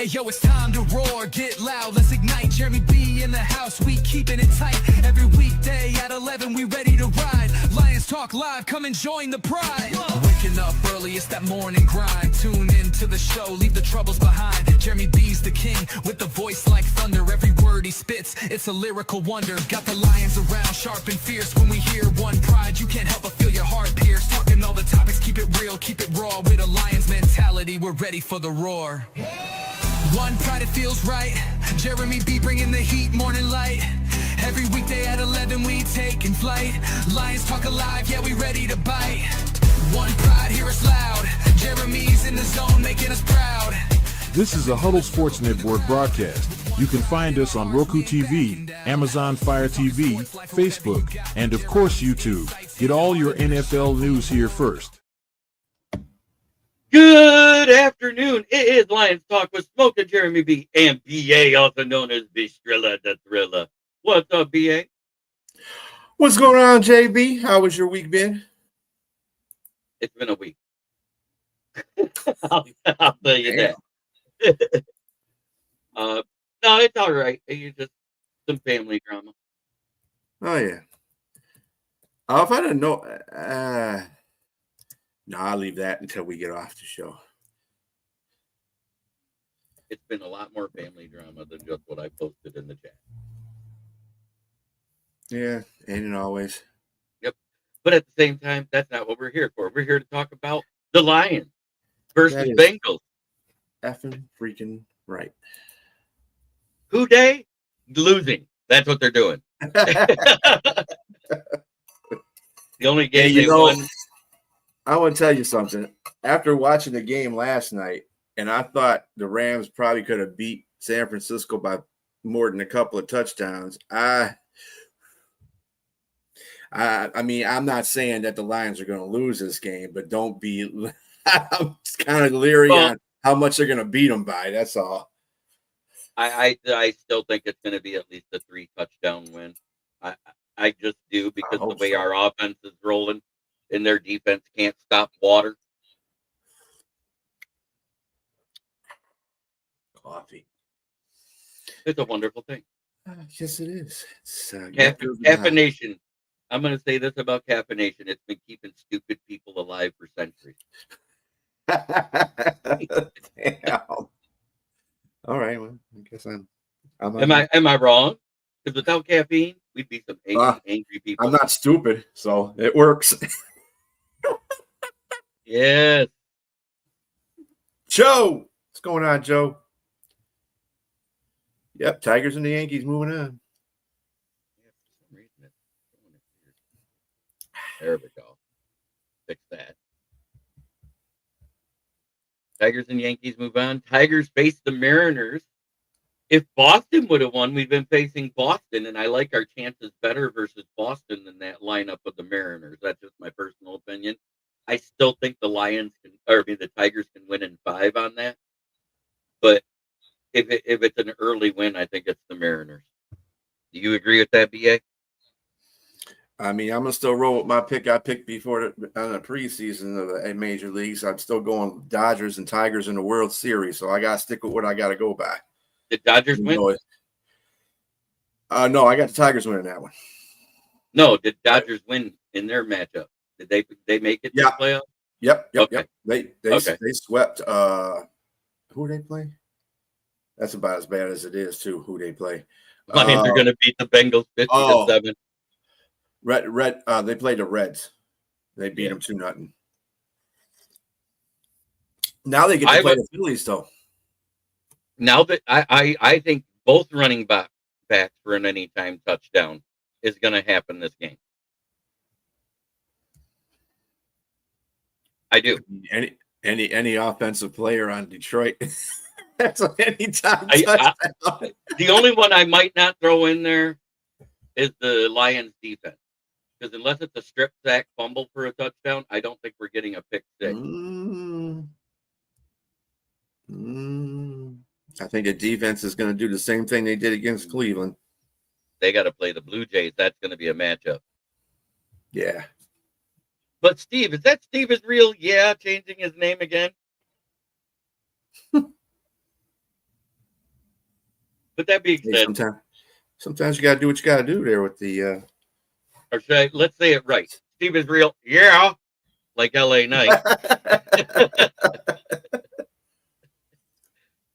Hey yo, it's time to roar, get loud, let's ignite. Jeremy B in the house, we keeping it tight. Every weekday at 11, we ready to ride. Lions Talk Live, come and join the pride. Waking up early, it's that morning grind. Tune in to the show, leave the troubles behind. Jeremy B's the king, with a voice like thunder. Every word he spits, it's a lyrical wonder. Got the lions around, sharp and fierce. When we hear one pride, you can't help but feel your heart pierce. Talking all the topics, keep it real, keep it raw. With a lion's mentality, we're ready for the roar. One pride, it feels right. Jeremy B bringing the heat, morning light. Every weekday at 11 we taking flight. Lions Talk Alive, yeah, we ready to bite. One pride, hear us loud. Jeremy's in the zone, making us proud. This is a Huddle Sports Network broadcast. You can find us on Roku TV, Amazon Fire TV, Facebook, and of course YouTube. Get all your NFL news here first. Good afternoon. It is Lions Talk with Smoke and Jeremy B and BA, also known as Bistrilla the Thriller. What's up, BA? What's going on, JB? How was your week been? It's been a week. I'll tell you that. No, it's all right. It's just some family drama. Oh, yeah. If I didn't know, no, I'll leave that until we get off the show. It's been a lot more family drama than just what I posted in the chat. Yeah, ain't it always? Yep. But at the same time, that's not what we're here for. We're here to talk about the Lions versus Bengals. Effing freaking right. Who day? Losing. That's what they're doing. The only game they won. I want to tell you something. After watching the game last night, and I thought the Rams probably could have beat San Francisco by more than a couple of touchdowns. I mean, I'm not saying that the Lions are going to lose this game, but don't be – I'm kind of leery on how much they're going to beat them by. That's all. I still think it's going to be at least a 3-touchdown win. I just do, because the way our offense is rolling and their defense can't stop water. Coffee. It's a wonderful thing. Yes, it is. It's, caffeination. I'm going to say this about caffeination. It's been keeping stupid people alive for centuries. Damn. All right. Well, I guess I'm Am I wrong? Because without caffeine, we'd be some angry people. I'm not stupid, so it works. Yes. Joe, what's going on, Joe? Yep, Tigers and the Yankees moving on. There we go. Fix that. Tigers and Yankees move on. Tigers face the Mariners. If Boston would have won, we've been facing Boston, and I like our chances better versus Boston than that lineup of the Mariners. That's just my personal opinion. I still think the Tigers can win in 5 on that. But if it's an early win, I think it's the Mariners. Do you agree with that, BA? I mean, I'm going to still roll with my pick I picked before on the preseason of the major leagues. I'm still going Dodgers and Tigers in the World Series, so I got to stick with what I got to go by. Did Dodgers win? No, I got the Tigers winning that one. No, did Dodgers win in their matchup? Did they make it to the playoffs? Yep. Okay. They swept. Who they play? That's about as bad as it is too. Who they play? Lions are going to beat the Bengals 50-7. Red. They played the Reds. They beat them 2-0. Now they get to play the Phillies, though. Now that I think both running backs for an anytime touchdown is going to happen this game. I do. Any offensive player on Detroit. That's an anytime touchdown. The only one I might not throw in there is the Lions defense. Because unless it's a strip sack fumble for a touchdown, I don't think we're getting a pick 6. I think the defense is going to do the same thing they did against Cleveland. They got to play the Blue Jays. That's going to be a matchup. Yeah. But Steve, is that Steve real? Yeah, changing his name again. With that being Hey, said, sometimes you got to do what you got to do there with the. or let's say it right. Steve is real. Yeah. Like LA Knight.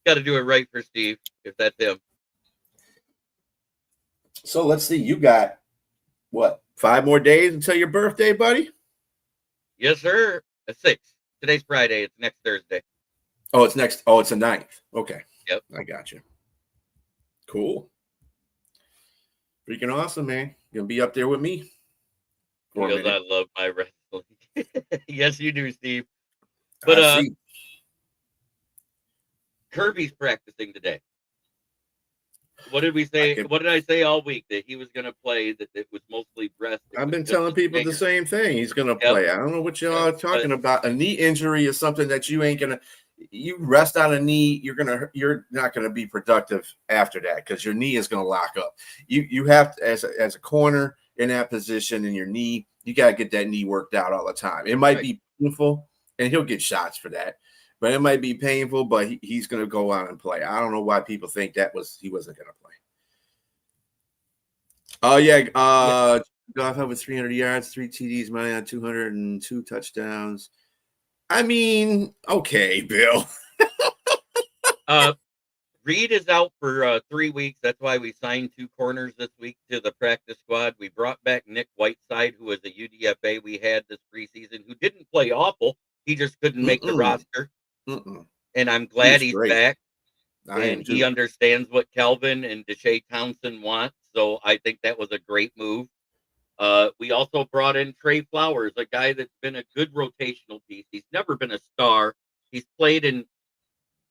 Got to do it right for Steve, if that's him. So let's see. You got what? 5 more days until your birthday, buddy? Yes, sir. A 6. Today's Friday. It's next Thursday. Oh, it's next. Oh, it's the 9th. Okay. Yep. I got you. Cool. Freaking awesome, man. You're going to be up there with me for a Because I minute. love my wrestling. Yes, you do, Steve. But I see. Kirby's practicing today. What did we say? What did I say all week? That he was going to play, that it was mostly breast. I've been telling people the same thing. He's going to play. I don't know what y'all are talking about. A knee injury is something that you ain't going to. You rest on a knee, you're not going to be productive after that because your knee is going to lock up. You have to, as a corner in that position in your knee, you got to get that knee worked out all the time. It might be painful, and he'll get shots for that, but it might be painful. But he's going to go on and play. I don't know why people think he wasn't going to play. Oh yeah, Goff had with 300 yards, 3 TDs, money on 202 touchdowns. I mean, okay, Bill. Reed is out for 3 weeks. That's why we signed 2 corners this week to the practice squad. We brought back Nick Whiteside, who was a UDFA we had this preseason, who didn't play awful. He just couldn't make the roster. And I'm glad he's back. And he understands what Kelvin and Deshae Townsend want. So I think that was a great move. We also brought in Trey Flowers, a guy that's been a good rotational piece. He's never been a star. He's played in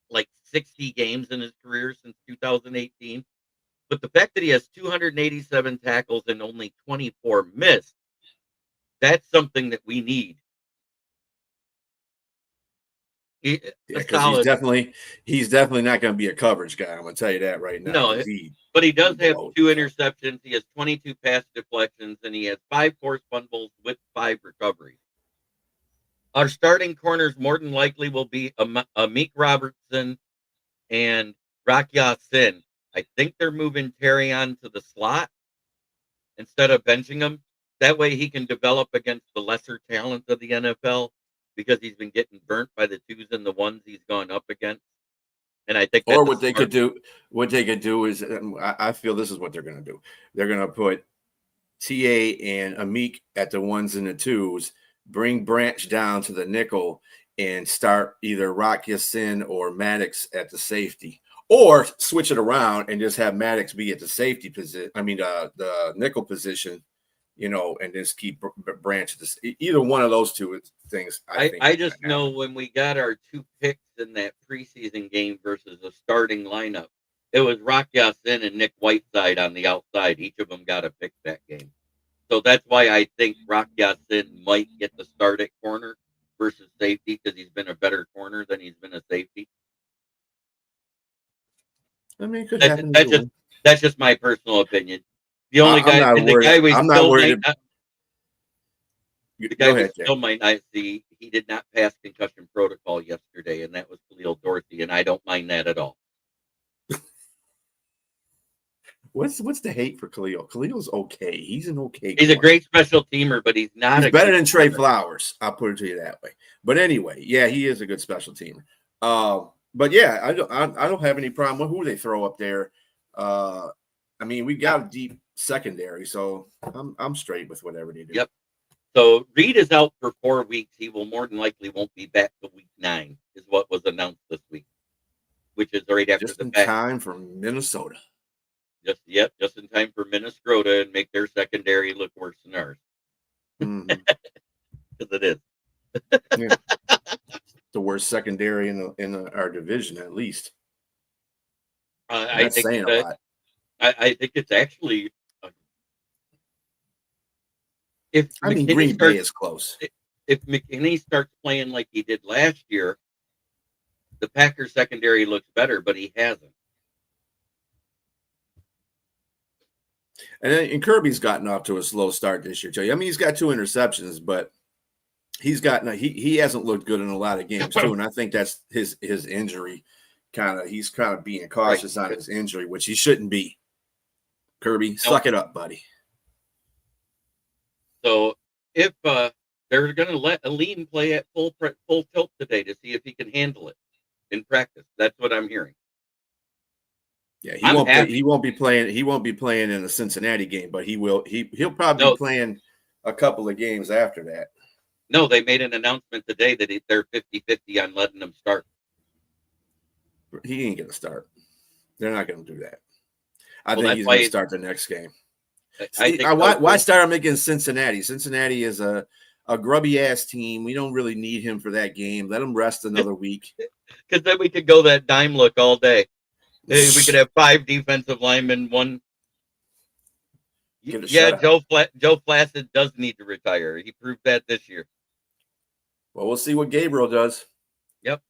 like 60 games in his career since 2018. But the fact that he has 287 tackles and only 24 missed, that's something that we need. Because he's definitely not going to be a coverage guy. I'm going to tell you that right now. No, but he does have 2 interceptions. He has 22 pass deflections, and he has 5 forced fumbles with 5 recoveries. Our starting corners more than likely will be Amik Robertson and Rakia Sin. I think they're moving Terry on to the slot instead of benching him. That way he can develop against the lesser talent of the NFL, because he's been getting burnt by the 2s and the 1s he's gone up against. And I think that's what they could do is, I feel this is what they're going to do. They're going to put TA and Amik at the 1s and the 2s, bring Branch down to the nickel, and start either Rock Ya-Sin or Maddox at the safety, or switch it around and just have Maddox be at the safety position. I mean, the nickel position, and just keep Branch. Either one of those 2 things. I just know when we got our 2 picks in that preseason game versus a starting lineup, it was Rock Ya-Sin and Nick Whiteside on the outside. Each of them got a pick that game. So that's why I think Rock Ya-Sin might get the start at corner versus safety, because he's been a better corner than he's been a safety. I mean, it could happen. That's just my personal opinion. The only guy, we still might not see, he did not pass concussion protocol yesterday, and that was Khalil Dorsey, and I don't mind that at all. What's the hate for Khalil? Khalil's okay. He's an okay. He's a great special teamer, but he's not. He's better than Trey Flowers. I'll put it to you that way. But anyway, yeah, he is a good special teamer. But yeah, I don't have any problem with who they throw up there. I mean, we got a deep secondary, so I'm straight with whatever they do. Yep. So Reed is out for 4 weeks. He will more than likely won't be back till week 9, is what was announced this week, which is right after just in time for Minnesota. Just in time for Minnesota, and make their secondary look worse than ours. Because it is. Yeah. The worst secondary in our division, at least. I think saying a lot. I think it's actually. Green Bay is close. If McKinney starts playing like he did last year, the Packers secondary looks better, but he hasn't. And Kirby's gotten off to a slow start this year, too. I mean, he's got 2 interceptions, but he hasn't looked good in a lot of games too. And I think that's his injury he's kind of being cautious on his injury, which he shouldn't be. Kirby, suck it up, buddy. So if they're going to let Aline play at full tilt today to see if he can handle it in practice, that's what I'm hearing. Yeah, he won't be playing. He won't be playing in the Cincinnati game, but he will. He'll probably be playing a couple of games after that. No, they made an announcement today that they're 50-50 on letting him start. He ain't going to start. They're not going to do that. I think he's going to start the next game. Why start him against Cincinnati? Cincinnati is a grubby ass team. We don't really need him for that game. Let him rest another week. Because then we could go that dime look all day. We could have 5 defensive linemen. One. Yeah, Joe Flacid does need to retire. He proved that this year. Well, we'll see what Gabriel does. Yep.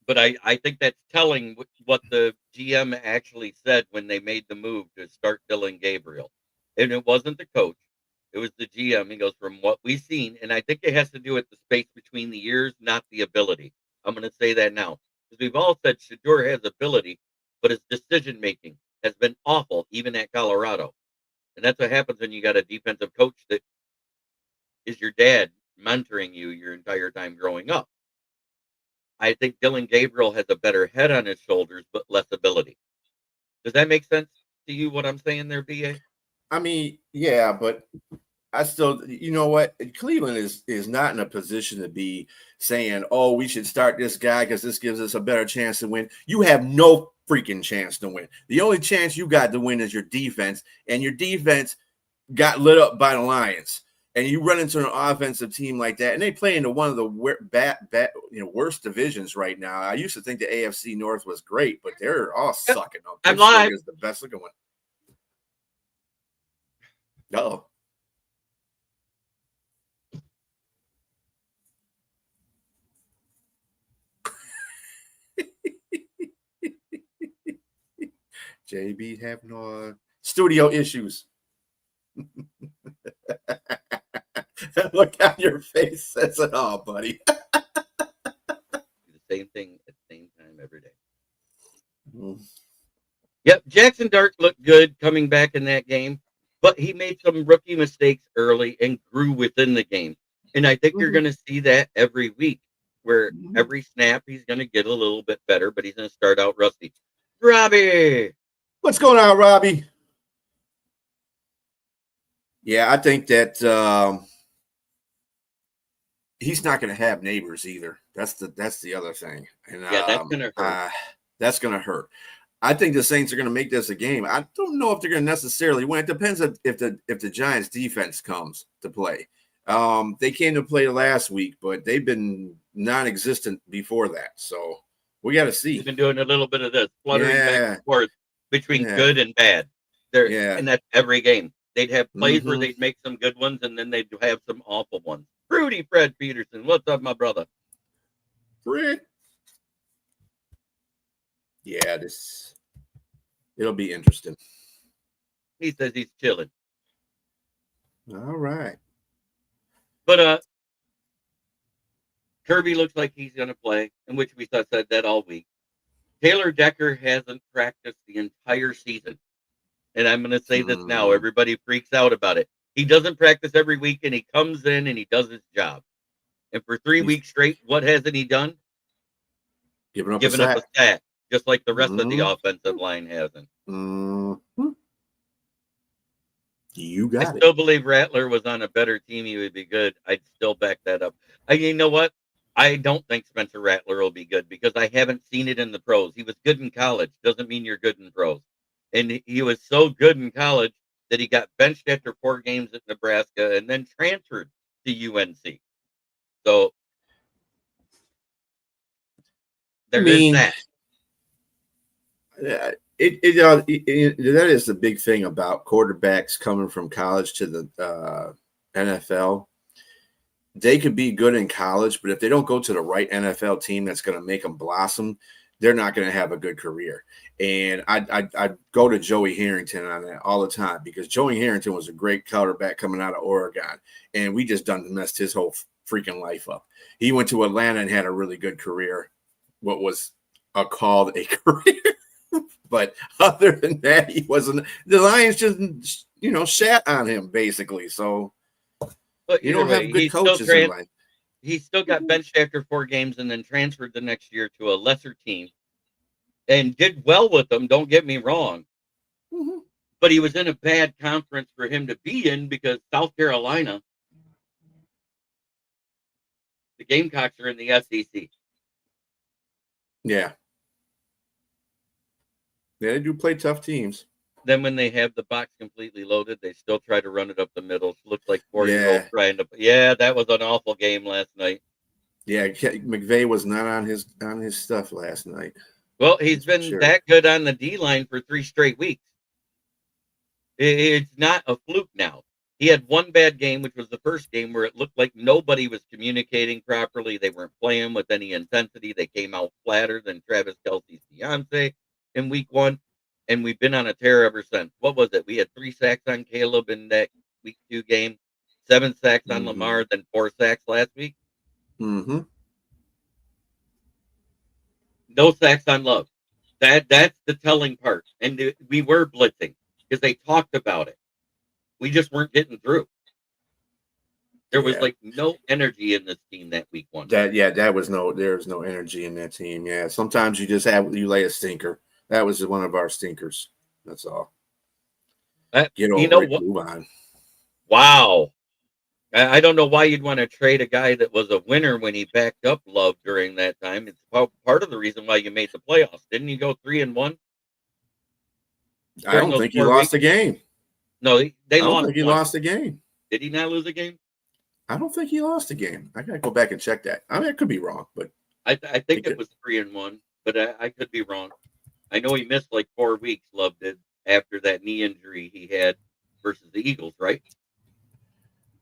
But I think that's telling what the GM actually said when they made the move to start Dylan Gabriel. And it wasn't the coach. It was the GM. He goes, from what we've seen, and I think it has to do with the space between the ears, not the ability. I'm going to say that now. Because we've all said Shedeur has ability, but his decision-making has been awful, even at Colorado. And that's what happens when you got a defensive coach that is your dad mentoring you your entire time growing up. I think Dylan Gabriel has a better head on his shoulders, but less ability. Does that make sense to you, what I'm saying there, BA? I mean, yeah, but I still, you know what? Cleveland is not in a position to be saying, oh, we should start this guy because this gives us a better chance to win. You have no freaking chance to win. The only chance you got to win is your defense, and your defense got lit up by the Lions. And you run into an offensive team like that, and they play into one of the worst divisions right now. I used to think the AFC North was great, but they're all sucking. I'm live. Is the best looking one. Uh-oh. JB have no studio issues. Look at your face says it all, buddy. The same thing at the same time every day. Yep, Jackson Dart looked good coming back in that game, but he made some rookie mistakes early and grew within the game. And I think you're going to see that every week, where every snap he's going to get a little bit better, but he's going to start out rusty. Robbie! What's going on, Robbie? Yeah, I think that he's not going to have neighbors either. That's the other thing. And yeah, that's going to hurt. That's going to hurt. I think the Saints are going to make this a game. I don't know if they're going to necessarily win. It depends if the Giants defense comes to play. They came to play last week, but they've been non-existent before that. So we got to see. He's been doing a little bit of this, fluttering back and forth between good and bad. And that's every game. They'd have plays where they'd make some good ones, and then they'd have some awful ones. Fruity Fred Peterson, what's up, my brother? Fred. Yeah, it'll be interesting. He says he's chilling. All right. But Kirby looks like he's going to play, in which we said that all week. Taylor Decker hasn't practiced the entire season. And I'm going to say this now. Everybody freaks out about it. He doesn't practice every week, and he comes in and he does his job. And for 3 weeks straight, what hasn't he done? Giving up a sack, just like the rest of the offensive line hasn't. You got it. I still believe Rattler was on a better team. He would be good. I'd still back that up. You know what? I don't think Spencer Rattler will be good because I haven't seen it in the pros. He was good in college. Doesn't mean you're good in pros. And he was so good in college that he got benched after 4 games at Nebraska and then transferred to UNC. So there is that. That is the big thing about quarterbacks coming from college to the NFL. They could be good in college, but if they don't go to the right NFL team that's going to make them blossom, they're not going to have a good career. And I go to Joey Harrington on that all the time because Joey Harrington was a great quarterback coming out of Oregon, and we just done messed his whole freaking life up. He went to Atlanta and had a really good career. What was called a career. But other than that, he wasn't. The Lions just, shat on him basically. So But you don't have good coaches in life. He still got benched after 4 games and then transferred the next year to a lesser team and did well with them. Don't get me wrong. Mm-hmm. But he was in a bad conference for him to be in because South Carolina, the Gamecocks are in the SEC. Yeah. Yeah, they do play tough teams. Then when they have the box completely loaded, they still try to run it up the middle. Looks like 4-year-old trying to. Yeah, that was an awful game last night. Yeah, McVay was not on his stuff last night. Well, he's been that good on the D line for 3 straight weeks. It's not a fluke now. He had one bad game, which was the first game where it looked like nobody was communicating properly. They weren't playing with any intensity. They came out flatter than Travis Kelce's fiance in week 1. And we've been on a tear ever since. What was it? We had 3 sacks on Caleb in that week 2 game, 7 sacks on Lamar, then 4 sacks last week. Mm-hmm. No sacks on Love. That's the telling part. And we were blitzing because they talked about it. We just weren't getting through. There was like no energy in this team that week 1. There's no energy in that team. Yeah. Sometimes you lay a stinker. That was one of our stinkers. That's all. Get over it, move on. Wow. I don't know why you'd want to trade a guy that was a winner when he backed up Love during that time. It's part of the reason why you made the playoffs. Didn't you go 3-1? I don't think he lost a game. No, they lost. I don't think he lost a game. Did he not lose a game? I don't think he lost a game. I gotta go back and check that. I mean, I could be wrong, but I think it was 3-1, but I could be wrong. I know he missed like 4 weeks, Love did, after that knee injury he had versus the Eagles, right?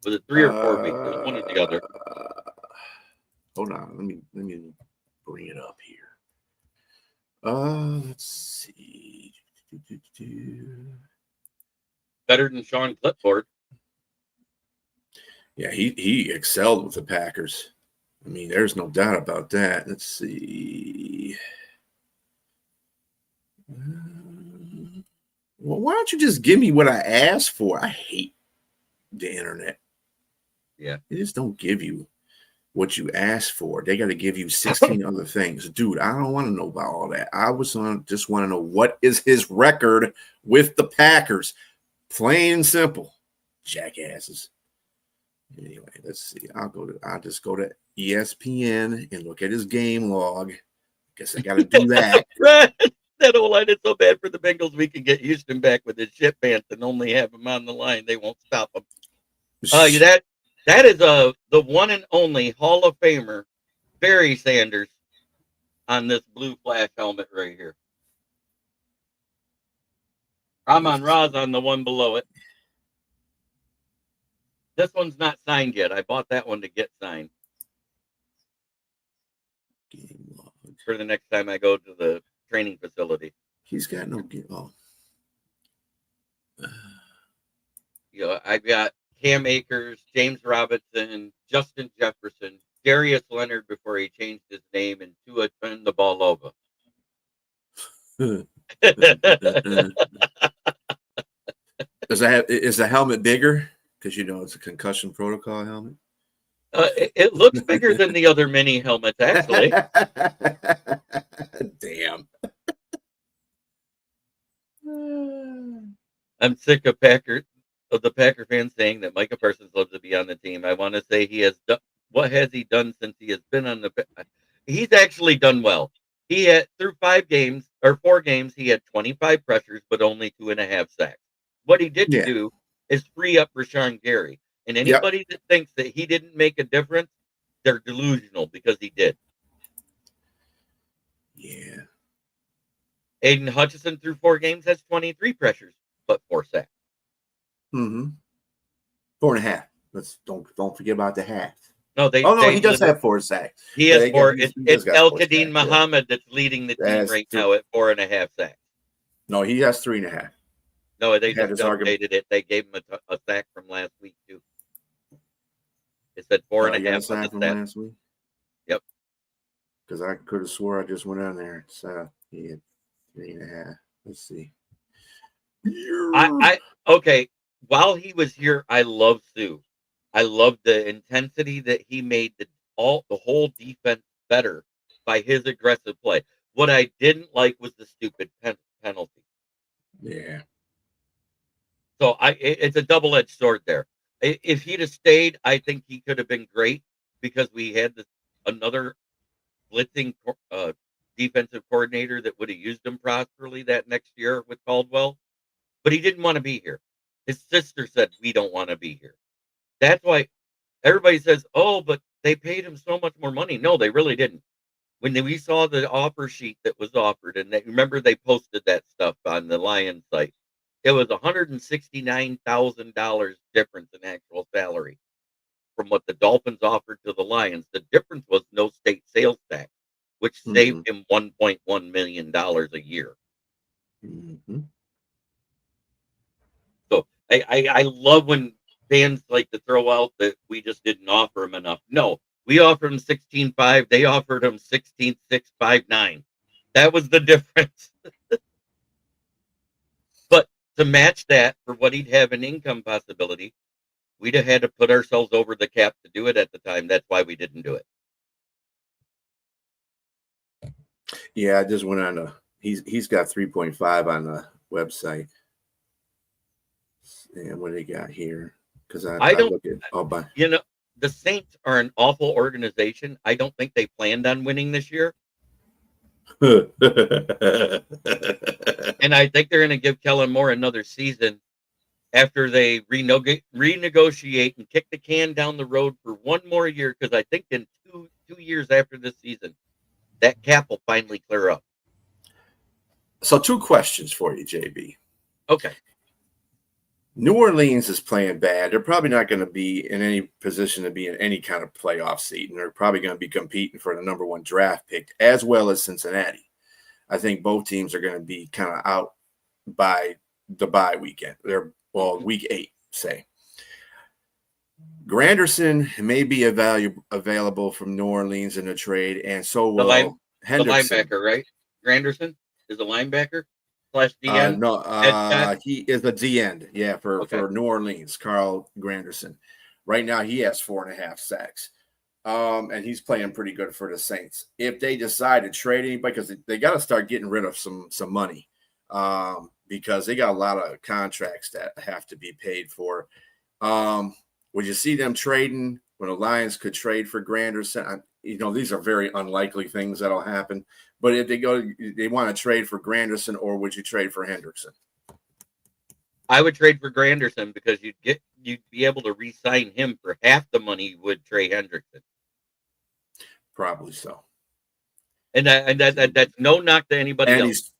Was it 3 or 4 weeks? It was one or the other. Hold on. Let me bring it up here. Let's see. Better than Sean Clipboard. Yeah, he excelled with the Packers. I mean, there's no doubt about that. Let's see. Well, why don't you just give me what I asked for? I hate the internet. Yeah. They just don't give you what you asked for. They got to give you 16 other things. Dude, I don't want to know about all that. I just want to know what is his record with the Packers. Plain and simple. Jackasses. Anyway, let's see. I'll just go to ESPN and look at his game log. Guess I got to do that. That O-line is so bad for the Bengals. We can get Houston back with his shit pants and only have him on the line. They won't stop him. That is the one and only Hall of Famer, Barry Sanders, on this blue flash helmet right here. Ramon Ra's on the one below it. This one's not signed yet. I bought that one to get signed for the next time I go to the training facility. He's got no game. Oh. I've got Cam Akers, James Robinson, Justin Jefferson, Darius Leonard before he changed his name, and Tua turned the ball over. Is the helmet bigger? Because it's a concussion protocol helmet. It looks bigger than the other mini helmets, actually. Damn. I'm sick of the Packer fans saying that Micah Parsons loves to be on the team. I want to say he has done. What has he done since he has been on the? He's actually done well. He had through 4 games, he had 25 pressures, but only 2.5 sacks. What he didn't do is free up Rashawn Gary. And anybody that thinks that he didn't make a difference, they're delusional because he did. Yeah. Aiden Hutchinson through 4 games has 23 pressures, but 4 sacks. 4.5. Don't forget about the half. No, he does have 4 sacks. He has 4. It's El Kadim Muhammad that's leading the team right now at 4.5 sacks. No, he has 3.5. No, they just updated it. They gave him a sack from last week too. It said 4.5 on the stat. Last week? Yep. because I could have swore I just went on there. It's he had 3.5. Let's see. Okay. While he was here, I love Sue. I love the intensity that he made the whole defense better by his aggressive play. What I didn't like was the stupid penalty. Yeah. So it's a double-edged sword there. If he'd have stayed, I think he could have been great because we had another blitzing defensive coordinator that would have used him properly that next year with Caldwell. But he didn't want to be here. His sister said, we don't want to be here. That's why everybody says, oh, but they paid him so much more money. No, they really didn't. When we saw the offer sheet that was offered, and remember they posted that stuff on the Lions site, it was $169,000 difference in actual salary from what the Dolphins offered to the Lions. The difference was no state sales tax, which saved him $1.1 million a year. Mm-hmm. So I love when fans like to throw out that we just didn't offer him enough. No, we offered him 16.5. They offered him 16.659. That was the difference. But to match that for what he'd have an income possibility, we'd have had to put ourselves over the cap to do it at the time. That's why we didn't do it. Yeah, I just went on he's got 3.5 on the website. And what do they got here? Because I don't look at the Saints are an awful organization. I don't think they planned on winning this year. And I think they're going to give Kellen Moore another season after they renegotiate and kick the can down the road for one more year. Because I think in two years after this season, that cap will finally clear up. So 2 questions for you, JB. Okay. New Orleans is playing bad. They're probably not going to be in any position to be in any kind of playoff seat, and they're probably going to be competing for the number 1 draft pick, as well as Cincinnati. I think both teams are going to be kind of out by the bye weekend. They're week 8, say. Granderson may be available from New Orleans in a trade, and so will Hendrickson. The linebacker, right? Granderson is a linebacker / DN? No, he is a D-end, for New Orleans, Carl Granderson. Right now, he has 4.5 sacks, and he's playing pretty good for the Saints. If they decide to trade anybody, because they got to start getting rid of some money, because they got a lot of contracts that have to be paid for. Would you see them trading when the Lions could trade for Granderson? These are very unlikely things that'll happen. But if they want to trade for Granderson, or would you trade for Hendrickson? I would trade for Granderson because you'd be able to re-sign him for half the money you would Trey Hendrickson. Probably so. And that's no knock to anybody else.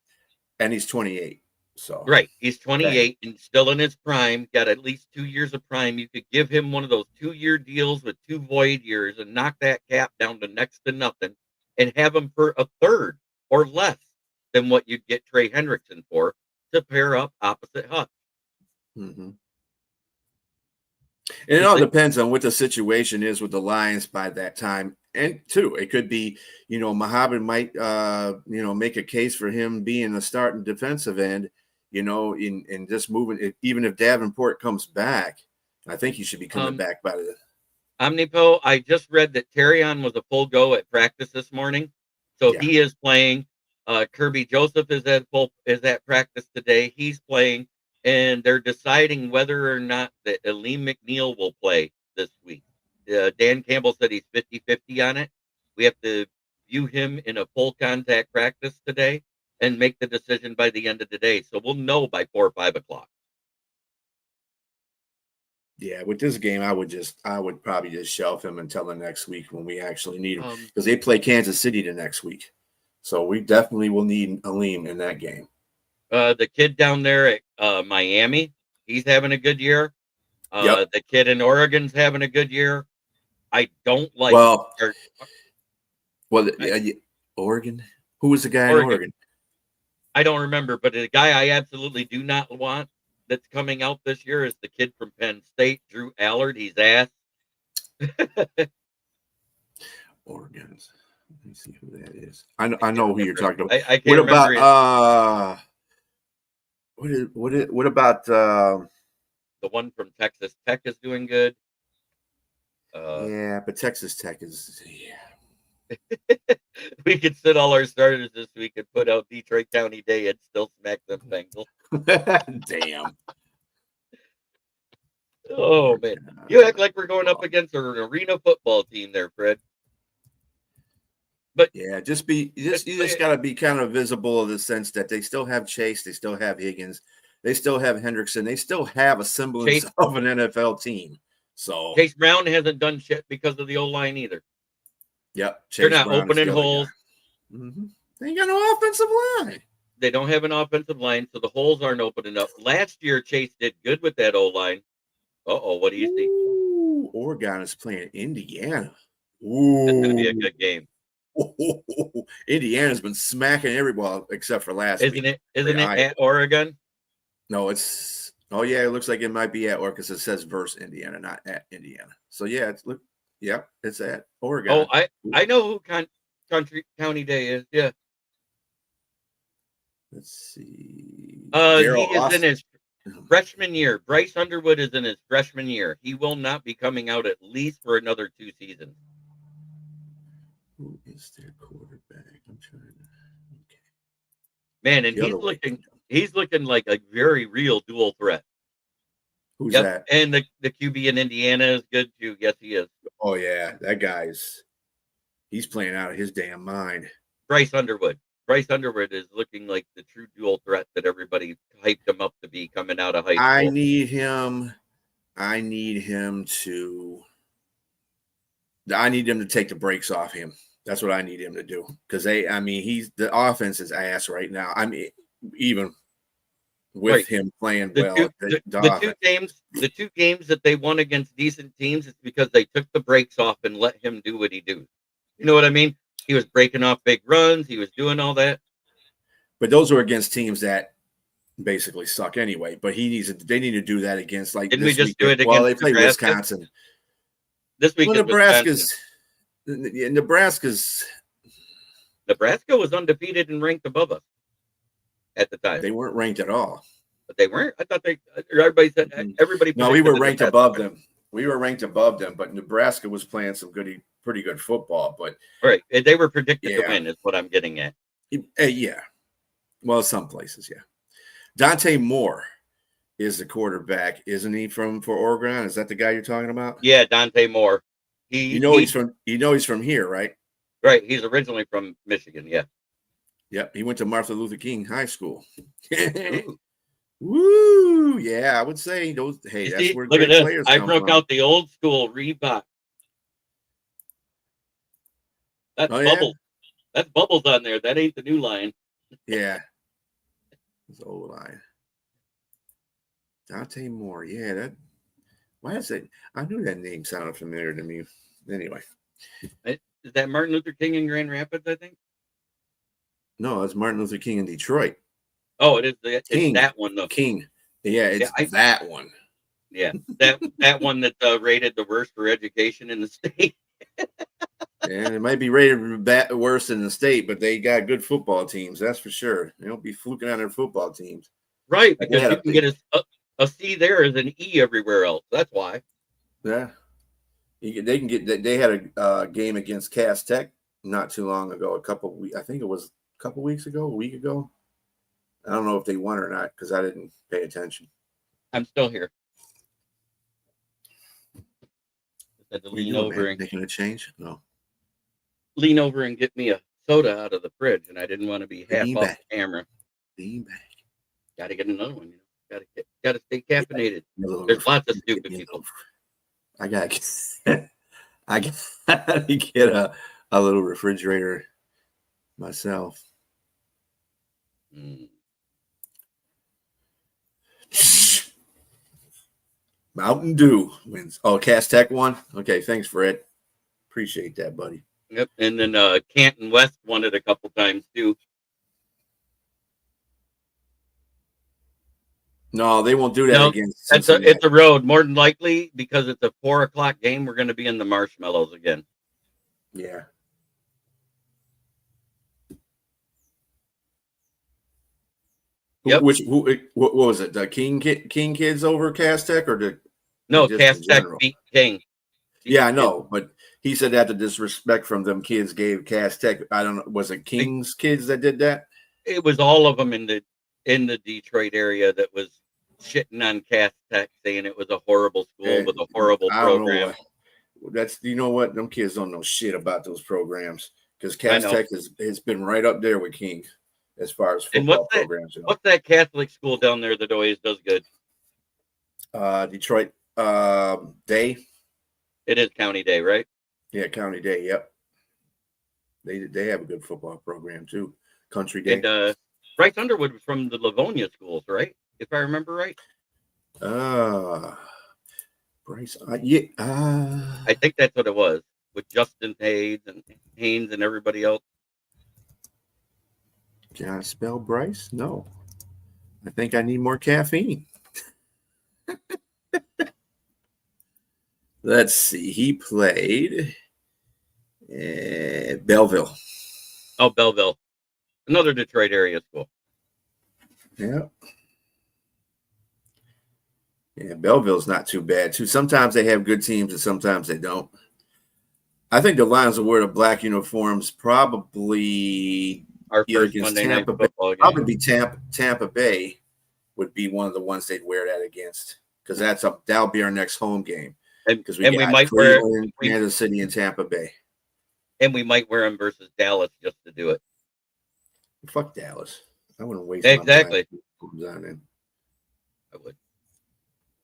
He's 28. So right, he's 28 and still in his prime. Got at least 2 years of prime. You could give him one of those 2-year deals with 2 void years and knock that cap down to next to nothing, and have him for a third or less than what you'd get Trey Hendrickson for to pair up opposite Hutch. Mm-hmm. And it all depends on what the situation is with the Lions by that time. And 2, it could be, Muhammad might, make a case for him being a starting defensive end, in just moving. Even if Davenport comes back, I think he should be coming back by the Omnipo. I just read that Terrion was a full go at practice this morning, so he is playing. Kirby Joseph is at practice today. He's playing, and they're deciding whether or not that Aleem McNeil will play this week. Dan Campbell said he's 50-50 on it. We have to view him in a full contact practice today and make the decision by the end of the day. So we'll know by 4 or 5 o'clock. Yeah, with this game, I would probably just shelf him until the next week when we actually need him, because they play Kansas City the next week. So we definitely will need Aleem in that game. The kid down there at Miami, he's having a good year. The kid in Oregon's having a good year. I don't like. Oregon. Who was the guy in Oregon? I don't remember, but the guy I absolutely do not want that's coming out this year is the kid from Penn State, Drew Allard. He's ass. Oregon's. me see who that is. I know who you're talking about. I can't What remember about what about the one from Texas Tech is doing good. yeah, but Texas Tech is We could sit all our starters this week and put out Detroit County Day and still smack them Bengals. damn. Oh man, you act like we're going up against an arena football team there, Fred. But yeah, you just got to be kind of visible in the sense that they still have Chase, they still have Higgins, they still have Hendrickson, they still have a semblance of an NFL team. So Chase Brown hasn't done shit because of the O-line either. Yep, they're not opening holes. Mm-hmm. They ain't got no offensive line. They don't have an offensive line, so the holes aren't opening up. Last year, Chase did good with that O-line. What do you see? Ooh, Oregon is playing Indiana. Ooh, that's going to be a good game. Indiana's been smacking everybody except for last week. Isn't it at Oregon? No, it's. Oh yeah, it looks like it might be at Oregon because it says versus Indiana, not at Indiana. So yeah, it's at Oregon. Oh, I know who Country County Day is. Yeah. Let's see. He is in his freshman year. Bryce Underwood is in his freshman year. He will not be coming out at least for another 2 seasons. Who is their quarterback? I'm trying to. Okay. Man, and he's looking like a very real dual threat. Who's that? And the QB in Indiana is good too. Yes, he is. Oh yeah, that he's playing out of his damn mind. Bryce Underwood. Bryce Underwood is looking like the true dual threat that everybody hyped him up to be coming out of high school. I need him to take the brakes off him. That's what I need him to do. Because the offense is ass right now. I mean, even with him playing the two games that they won against decent teams, it's because they took the brakes off and let him do what he do. You know what I mean? He was breaking off big runs. He was doing all that. But those were against teams that basically suck anyway. But they need to do that against Didn't we just do it against they played Nebraska? Wisconsin. This week Nebraska was undefeated and ranked above us at the time. They weren't ranked at all. But they weren't. I thought everybody said everybody. No, we were ranked above them. We were ranked above them, but Nebraska was playing some pretty good football. But right, they were predicted to win. Is what I'm getting at. Yeah, well, some places, yeah. Dante Moore is the quarterback, isn't he? For Oregon, is that the guy you're talking about? Yeah, Dante Moore. He's from here, right? Right. He's originally from Michigan. Yeah. Yep. He went to Martin Luther King High School. Woo! Yeah, I would say those. Hey, that's where look great at this. players I come broke from. out the old school Reebok. That's Bubbles. That's Bubbles on there. That ain't the new line. Yeah. It's the old line. Dante Moore. Yeah, why is it? I knew that name sounded familiar to me. Anyway. Is that Martin Luther King in Grand Rapids, I think? No, it's Martin Luther King in Detroit. Oh, it's that one, though. King. Yeah, it's that one. Yeah, that one that rated the worst for education in the state. And it might be rated worse in the state, but they got good football teams. That's for sure. They don't be fluking on their football teams. Right, because you can get a C there as an E everywhere else. That's why. Yeah. They can get. They had a game against Cass Tech not too long ago. I think it was a couple weeks ago, a week ago. I don't know if they won or not because I didn't pay attention. I'm still here. I had to lean over and making a change. No. Lean over and get me a soda out of the fridge, and I didn't want to be half off camera. Lean back. Got to get another one. Got to stay caffeinated. There's lots of stupid people. I gotta get a little refrigerator myself. Mountain Dew wins. Oh, Cass Tech won. Okay, thanks, Fred. Appreciate that, buddy. Yep, and then Canton West won it a couple times too. No, they won't do that against Cincinnati. It's a road, more than likely, because it's a 4:00 game. We're going to be in the Marshmallows again. Yeah. Yep. What was it? The King kids over Cass Tech, or No, just Cass in Tech general? beat King. Yeah, I know, but he said that the disrespect from them kids gave Cass Tech. I don't know. Was it King's kids that did that? It was all of them in the Detroit area that was shitting on Cass Tech, saying it was a horrible school with a horrible I don't know program. what. That's, you know what? Them kids don't know shit about those programs, because I Cass know. Tech has been right up there with King as far as And football programs. what's that Catholic school down there that always does good? Detroit Day. It is County Day, right? Yeah, County Day. Yep. They have a good football program too. Country Day. And Bryce Underwood was from the Livonia schools, right? If I remember right. Bryce. Yeah. I think that's what it was, with Justin Haynes and everybody else. Can I spell Bryce? No. I think I need more caffeine. Let's see. He played Belleville. Oh, Belleville. Another Detroit area school. Yeah. Yeah, Belleville's not too bad, too. Sometimes they have good teams and sometimes they don't. I think the Lions will wear the black uniforms probably Our either first against Monday night Tampa Bay. football game. Probably be Tampa Bay would be one of the ones they'd wear that against, because that'll be our next home game. Because we got Cleveland, Kansas City, and Tampa Bay. And we might wear them versus Dallas just to do it. Fuck Dallas. I wouldn't waste exactly. my time on them. I would.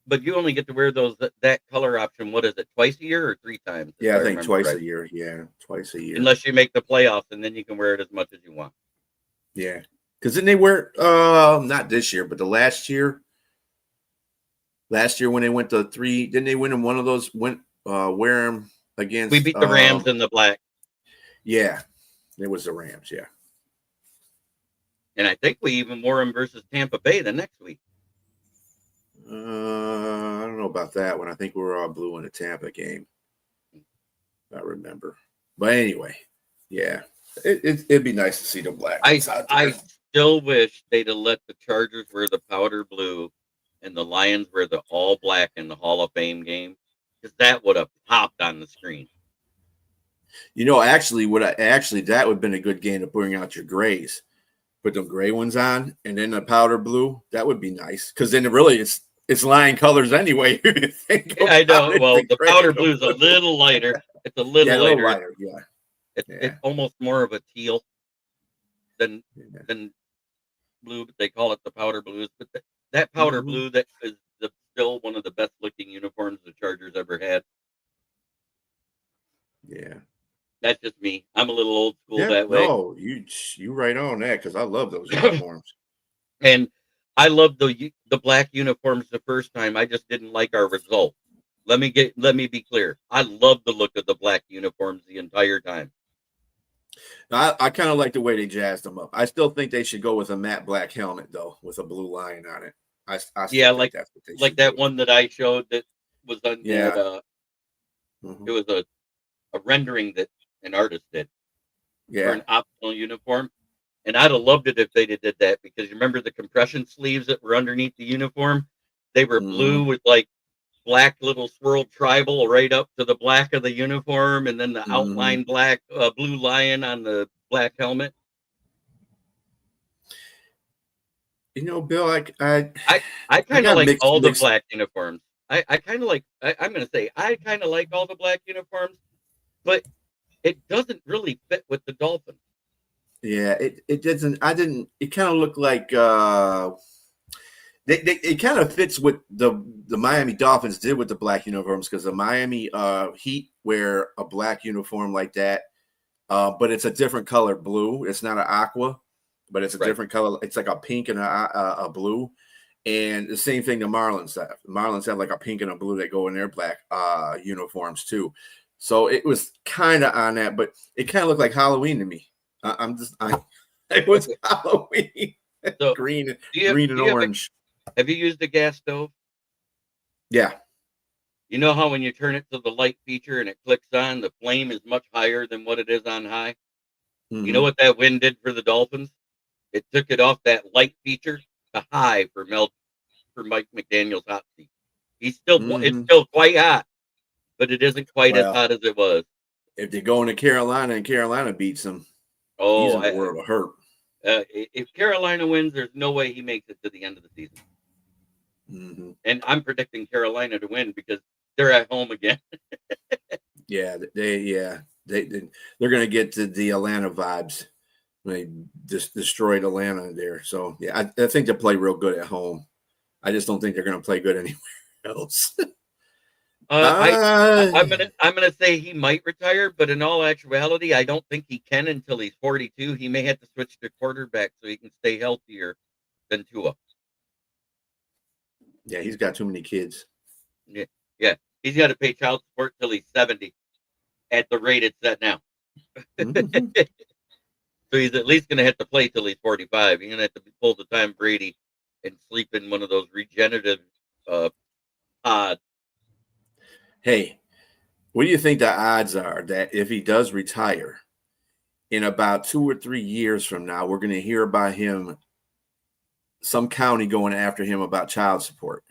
But you only get to wear that color option. What is it? Twice a year or 3 times? Yeah, I think twice a year. Yeah, twice a year. Unless you make the playoffs, and then you can wear it as much as you want. Yeah, because didn't they wear not this year, but the last year? Last year when they went to 3, didn't they win in one of those? Wear them against. We beat the Rams in the black. Yeah, it was the Rams. Yeah, and I think we even wore them versus Tampa Bay the next week. I don't know about that one. I think we were all blue in the Tampa game. I remember, but anyway, yeah, it'd be nice to see the black. I still wish they'd have let the Chargers wear the powder blue and the Lions wear the all black in the Hall of Fame game, because that would have popped on the screen. You know, actually, that would have been a good game to bring out your grays, put them gray ones on, and then the powder blue. That would be nice, because then it's Lion colors anyway. Yeah, I know. Well, the powder blue is a little lighter. It's a little lighter. Yeah, it's almost more of a teal than blue, but they call it the powder blues. But that powder blue, that is still one of the best looking uniforms the Chargers ever had. Yeah. That's just me. I'm a little old school that way. No, you right on that, because I love those uniforms. And I loved the black uniforms the first time. I just didn't like our result. Let me be clear. I love the look of the black uniforms the entire time. I kind of like the way they jazzed them up. I still think they should go with a matte black helmet though, with a blue lion on it. I like that's what they should do. One that I showed that was on that. It was a rendering that an artist did for an optional uniform. And I'd have loved it if they did that, because you remember the compression sleeves that were underneath the uniform? They were blue with like black little swirled tribal right up to the black of the uniform, and then the outline black blue lion on the black helmet. You know, Bill, I kind of like all the black uniforms. I kind of like. I'm going to say I kind of like all the black uniforms, but it doesn't really fit with the Dolphins. Yeah, it doesn't. It kind of looked like it kind of fits what the Miami Dolphins did with the black uniforms, because the Miami Heat wear a black uniform like that, but it's a different color blue. It's not an aqua, but it's a different color. It's like a pink and a blue. And the same thing the Marlins have. The Marlins have like a pink and a blue that go in their black uniforms too. So it was kind of on that, but it kind of looked like Halloween to me. It was Halloween. So green and orange. Have you used a gas stove? Yeah. You know how when you turn it to the light feature and it clicks on, the flame is much higher than what it is on high? You know what that wind did for the Dolphins? It took it off that light feature the high for Mike McDaniel's hot seat. It's Mhm. still quite hot, but it isn't quite as Well, hot as it was. if they go into Carolina and Carolina beats them, he's Oh, in a world of hurt. if Carolina wins, there's no way he makes it to the end of the season. Mhm. And I'm predicting Carolina to win because they're at home again. Yeah, they're going to get the Atlanta vibes. They just destroyed Atlanta there. So yeah, I think they play real good at home. I just don't think they're going to play good anywhere else. I'm gonna say he might retire, but in all actuality, I don't think he can until he's 42. He may have to switch to quarterback so he can stay healthier than Tua. Yeah, he's got too many kids. Yeah, he's got to pay child support till he's 70 at the rate it's set now. Mhm. So he's at least going to have to play till he's 45. He's going to have to pull the Tom Brady and sleep in one of those regenerative pods. Hey, what do you think the odds are that if he does retire, in about 2 or 3 years from now, we're going to hear about him, some county going after him about child support?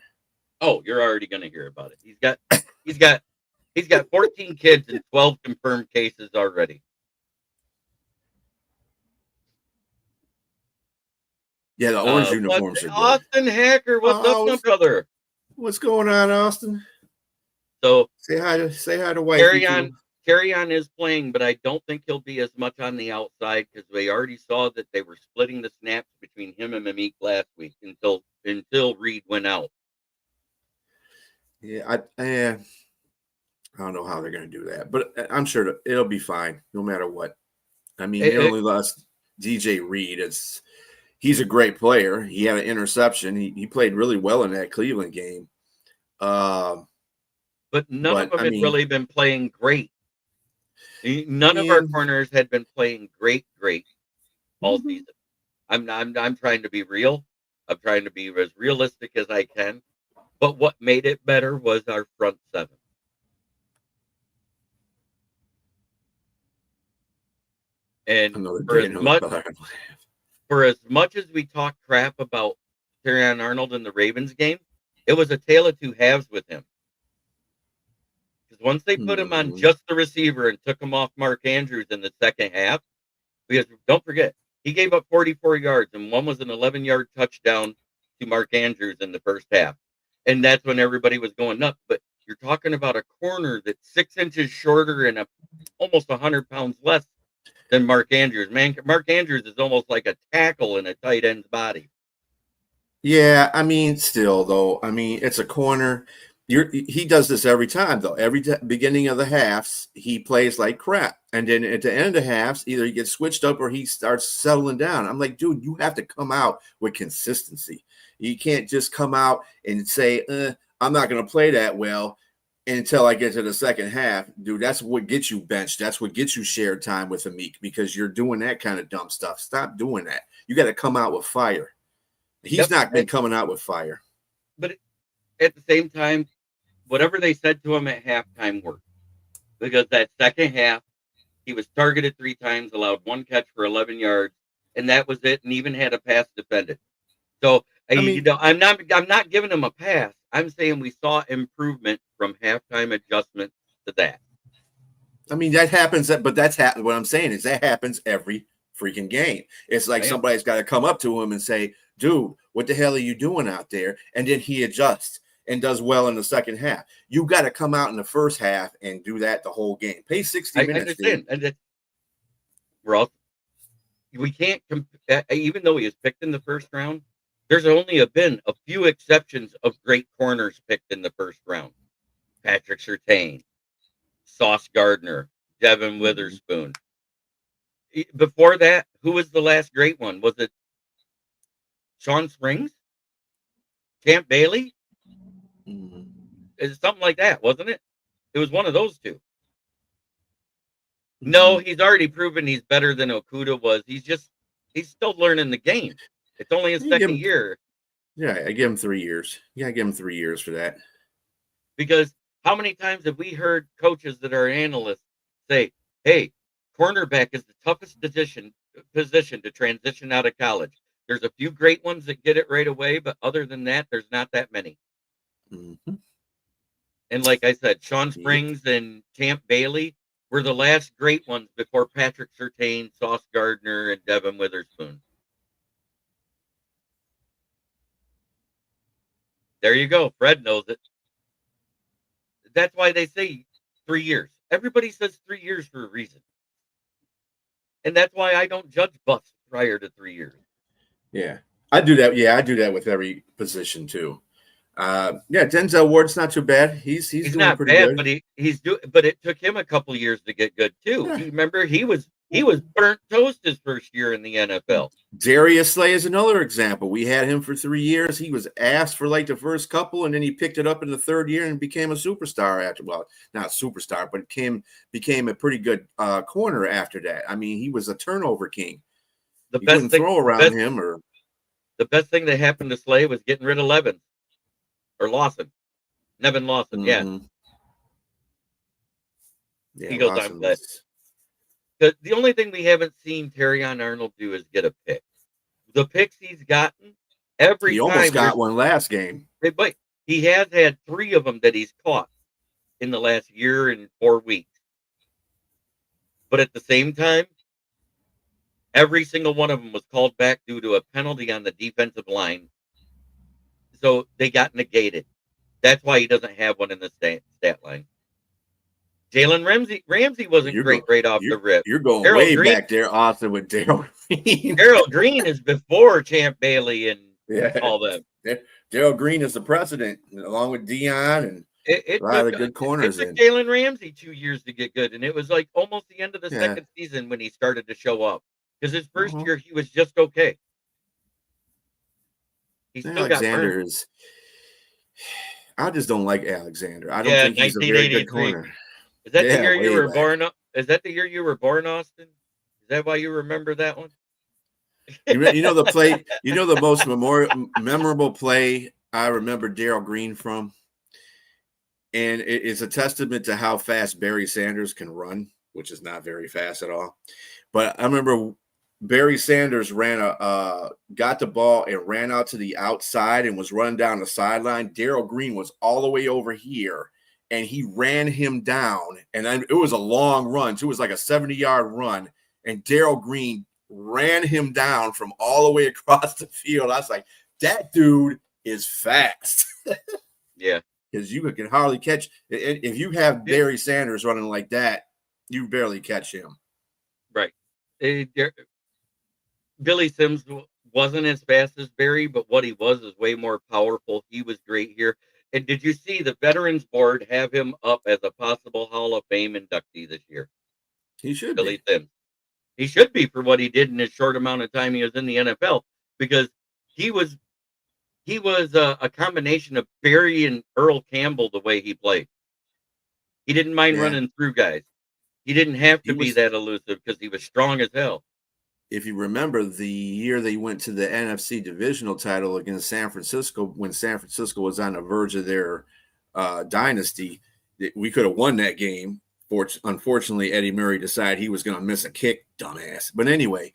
Oh, you're already going to hear about it. He's got 14 kids and 12 confirmed cases already. Yeah, the orange uniforms are good. Austin Hacker, what's up, my brother? What's going on, Austin? So say hi to wifey. Carry on is playing, but I don't think he'll be as much on the outside because we already saw that they were splitting the snaps between him and Malik last week until Reed went out. Yeah, I don't know how they're going to do that, but I'm sure it'll be fine no matter what. I mean, they only lost DJ Reed. He's a great player. He had an interception. He played really well in that Cleveland game. But none of them had really been playing great. None of our corners had been playing great all season. I'm trying to be real. I'm trying to be as realistic as I can. But what made it better was our front seven. And for as much as we talk crap about Terrion Arnold in the Ravens game, it was a tale of two halves with him. Because once they put him on just the receiver and took him off Mark Andrews in the second half, because don't forget, he gave up 44 yards and one was an 11-yard touchdown to Mark Andrews in the first half. And that's when everybody was going nuts. But you're talking about a corner that's 6 inches shorter and almost 100 pounds less than Mark Andrews. Man, Mark Andrews is almost like a tackle in a tight end's body. Yeah, I mean, still though, it's a corner. He does this every time though. Every beginning of the halves, he plays like crap, and then at the end of the halves, either he gets switched up or he starts settling down. I'm like, dude, you have to come out with consistency. You can't just come out and say, I'm not going to play that well until I get to the second half. Dude, that's what gets you benched. That's what gets you shared time with Amik, because you're doing that kind of dumb stuff. Stop doing that. You got to come out with fire. He's not been coming out with fire. But at the same time, whatever they said to him at halftime worked. Because that second half, he was targeted 3 times, allowed 1 catch for 11 yards, and that was it, and even had a pass defended. So, I'm not giving him a pass. I'm saying we saw improvement from halftime adjustment to that. I mean, that happens, but that's what I'm saying is that happens every freaking game. It's like somebody's got to come up to him and say, dude, what the hell are you doing out there? And then he adjusts and does well in the second half. You got to come out in the first half and do that the whole game. Pay 60 minutes. I understand. We can't, even though he was picked in the first round, there's only been a few exceptions of great corners picked in the first round. Patrick Surtain, Sauce Gardner, Devin Witherspoon. Before that, who was the last great one? Was it Sean Springs? Champ Bailey? It's something like that, wasn't it? It was one of those two. No, he's already proven he's better than Okuda was. He's still learning the game. It's only his second year. Yeah, I give him 3 years. Yeah, I give him 3 years for that. Because how many times have we heard coaches that are analysts say, hey, cornerback is the toughest position to transition out of college. There's a few great ones that get it right away, but other than that, there's not that many. Mm-hmm. And like I said, Sean Yep. Springs and Champ Bailey were the last great ones before Patrick Surtain, Sauce Gardner, and Devin Witherspoon. There you go. Fred knows it. That's why they say 3 years. Everybody says 3 years for a reason. And that's why I don't judge busts prior to 3 years. Yeah, I do that. Yeah, I do that with every position too. Yeah, Denzel Ward's not too bad. He's doing not pretty bad, good. but it took him a couple years to get good too. Yeah. Remember, he was burnt toast his first year in the NFL. Darius Slay is another example. We had him for 3 years. He was asked for like the first couple, and then he picked it up in the third year and became a superstar after. Well, not superstar, but became a pretty good corner after that. I mean, he was a turnover king. The You best couldn't thing, throw around him, or the best thing that happened to Slay was getting rid of Levin or Lawson, Nevin Lawson. mm-hmm. Yeah, he goes, Lawson I'm glad. Because the only thing we haven't seen Terrion Arnold do is get a pick. The picks he's gotten every he time. almost got one last game. But he has had 3 of them that he's caught in the last year and 4 weeks. But at the same time, every single one of them was called back due to a penalty on the defensive line. So they got negated. That's why he doesn't have one in the stat line. Jalen Ramsey wasn't great right off the rip. You're going Darryl way Green, back there, Austin, with Darryl Green. Darryl Green is before Champ Bailey and all them. Darryl Green is the president, along with Dion and a lot of good corners. It took Jalen Ramsey 2 years to get good, and it was like almost the end of the second season when he started to show up. Because his first year, he was just okay. He still Alexander got is. I just don't like Alexander. I don't think he's a very good corner. Is that the year you were born? Is that the year you were born, Austin? Is that why you remember that one? You know the play. You know the most memorable play I remember Darryl Green from, and it's a testament to how fast Barry Sanders can run, which is not very fast at all. But I remember Barry Sanders got the ball and ran out to the outside and was running down the sideline. Darryl Green was all the way over here, and he ran him down. And it was a long run. So it was like a 70-yard run, and Darryl Green ran him down from all the way across the field. I was like, that dude is fast. Yeah. Because you can hardly catch. If you have Barry Sanders running like that, you barely catch him. Right. Billy Sims wasn't as fast as Barry, but what he was is way more powerful. He was great here. And did you see the Veterans Board have him up as a possible Hall of Fame inductee this year? He should Billy Sims. He should be for what he did in his short amount of time he was in the NFL, because he was a combination of Barry and Earl Campbell the way he played. He didn't mind running through guys. He didn't have to be that elusive because he was strong as hell. If you remember the year they went to the NFC divisional title against San Francisco, when San Francisco was on the verge of their dynasty, we could have won that game. Unfortunately, Eddie Murray decided he was going to miss a kick, dumbass. But anyway,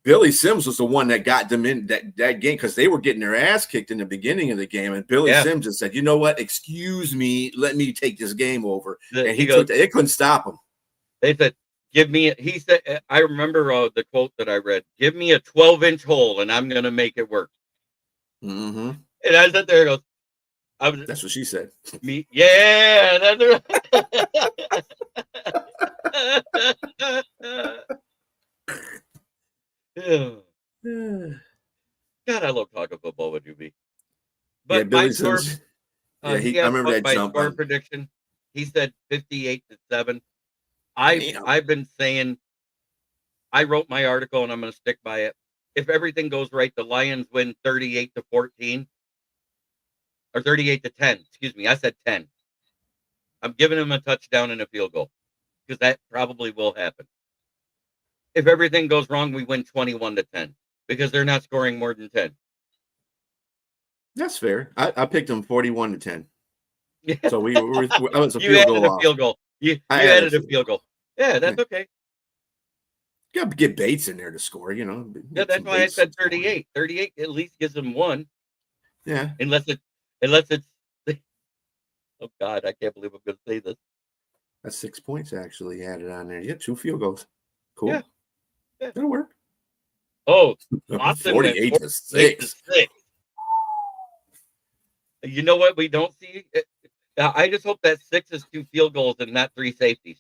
Billy Sims was the one that got them in that game because they were getting their ass kicked in the beginning of the game. And Billy Sims just said, you know what? Excuse me. Let me take this game over. And it couldn't stop him. They said, he said, I remember the quote that I read, give me a 12-inch hole and I'm going to make it work. Mm-hmm. And I sat there and goes, that's what she said. Me, yeah, that's right. God, I love talking football with you, B. But Billy my score, Sims, I remember that jump score prediction. He said 58-7. I've been saying, I wrote my article and I'm going to stick by it. If everything goes right, the Lions win 38-14 or 38-10. Excuse me, I said 10. I'm giving them a touchdown and a field goal because that probably will happen. If everything goes wrong, we win 21-10 because they're not scoring more than 10. That's fair. I picked them 41-10. Yeah. So I was a field goal. You added a field goal. Yeah, that's okay. You got to get Bates in there to score, Yeah, get that's some why I Bates said scoring. 38. 38 at least gives them one, Yeah, unless it's. Oh God, I can't believe I'm going to say this. that's 6 points actually added on there. Yeah, 2 field goals. Cool. Yeah, yeah. That'll work. Oh, Boston went 48 to 48 to 6. 6. You know what we don't see? I just hope that 6 is 2 field goals and not 3 safeties.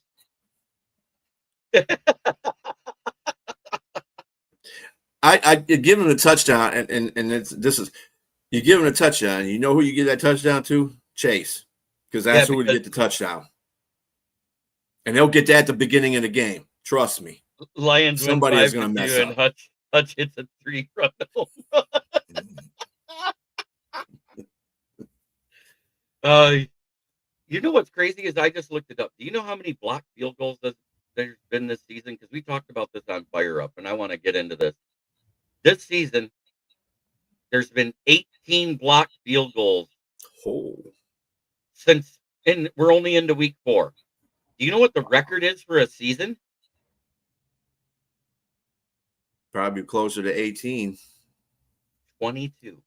I give him a touchdown, and you give him a touchdown. You know who you give that touchdown to? Chase, because that's who would get the touchdown, and they'll get that at the beginning of the game. Trust me. Lions win Somebody is 5 going to to mess 2, and up. Hutch hits a 3 run home. You know what's crazy is I just looked it up. Do you know how many blocked field goals there's been this season? Because we talked about this on Fire Up, and I want to get into this. This season, there's been 18 blocked field goals Oh, and we're only into week 4. Do you know what the record is for a season? probably closer to 18. 22.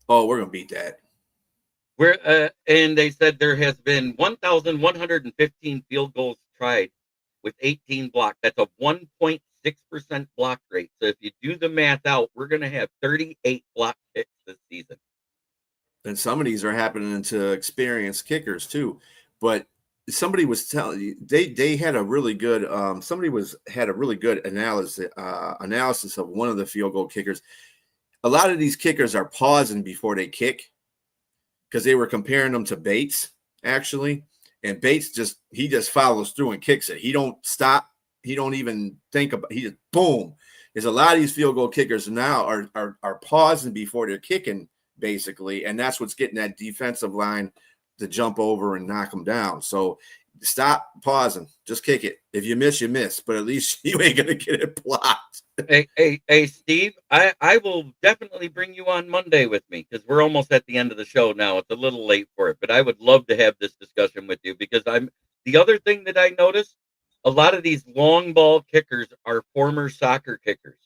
Oh, we're going to beat that. And they said there has been 1,115 field goals tried with 18 blocked. That's a 1.6% block rate. So if you do the math out, we're going to have 38 block kicks this season. And some of these are happening to experienced kickers too. But somebody was telling you they had a really good had a really good analysis of one of the field goal kickers. A lot of these kickers are pausing before they kick because they were comparing them to Bates actually, and Bates just follows through and kicks it. He don't stop. He don't even think about. He just boom. There's a lot of these field goal kickers now are pausing before they're kicking basically, and that's what's getting that defensive line to jump over and knock them down. So stop pausing, just kick it. If you miss, you miss, but at least you ain't gonna get it blocked. Hey, Steve, I will definitely bring you on Monday with me because we're almost at the end of the show now. It's a little late for it, but I would love to have this discussion with you because the other thing that I noticed, a lot of these long ball kickers are former soccer kickers.